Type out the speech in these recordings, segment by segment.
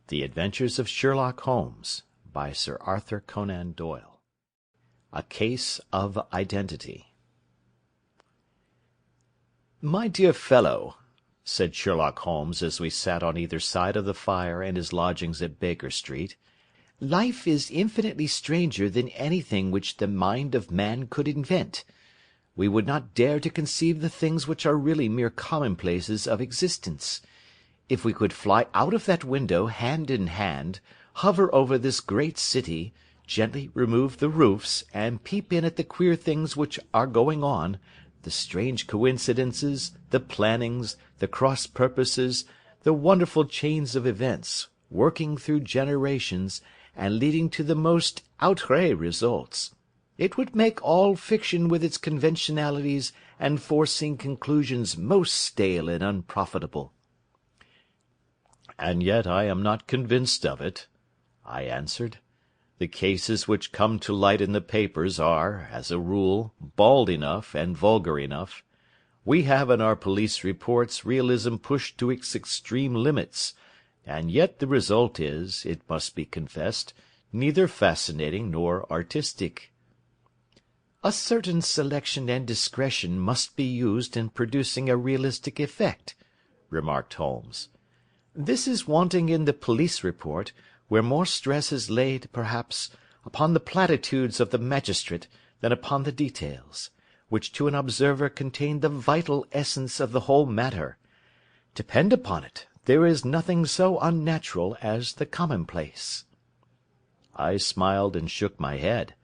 The Adventures of Sherlock Holmes, by Sir Arthur Conan Doyle. A Case of Identity. "My dear fellow," said Sherlock Holmes as we sat on either side of the fire in his lodgings at Baker Street, "life is infinitely stranger than anything which the mind of man could invent. We would not dare to conceive the things which are really mere commonplaces of existence. If we could fly out of that window hand in hand, hover over this great city, gently remove the roofs, and peep in at the queer things which are going on, the strange coincidences, the plannings, the cross-purposes, the wonderful chains of events, working through generations, and leading to the most outré results, it would make all fiction with its conventionalities and foreseen conclusions most stale and unprofitable." "And yet I am not convinced of it," I answered. "The cases which come to light in the papers are, as a rule, bald enough and vulgar enough. We have in our police reports realism pushed to its extreme limits, and yet the result is, it must be confessed, neither fascinating nor artistic." "A certain selection and discretion must be used in producing a realistic effect," remarked Holmes. "This is wanting in the police report, where more stress is laid, perhaps, upon the platitudes of the magistrate than upon the details, which to an observer contain the vital essence of the whole matter. Depend upon it, there is nothing so unnatural as the commonplace." I smiled and shook my head.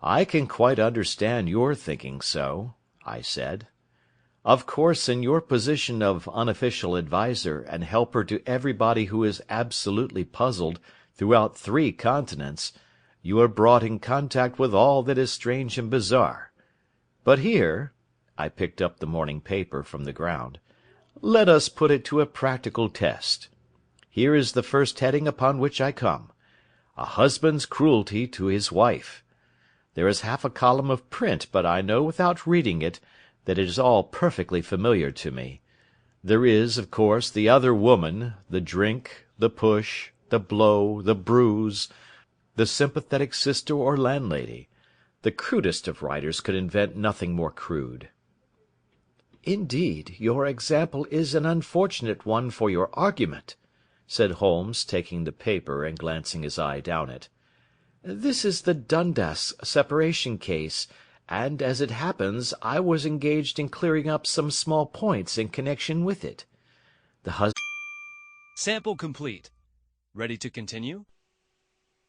"I can quite understand your thinking so," I said. "Of course, in your position of unofficial adviser and helper to everybody who is absolutely puzzled throughout 3 continents, you are brought in contact with all that is strange and bizarre. But here," I picked up the morning paper from the ground, "let us put it to a practical test. Here is the first heading upon which I come: A husband's cruelty to his wife. There is half a column of print, but I know without reading it that it is all perfectly familiar to me. There is, of course, the other woman, the drink, the push, the blow, the bruise, the sympathetic sister or landlady. The crudest of writers could invent nothing more crude." "Indeed, your example is an unfortunate one for your argument," said Holmes, taking the paper and glancing his eye down it. "This is the Dundas separation case, and, as it happens, I was engaged in clearing up some small points in connection with it. The husband—" Sample complete. Ready to continue?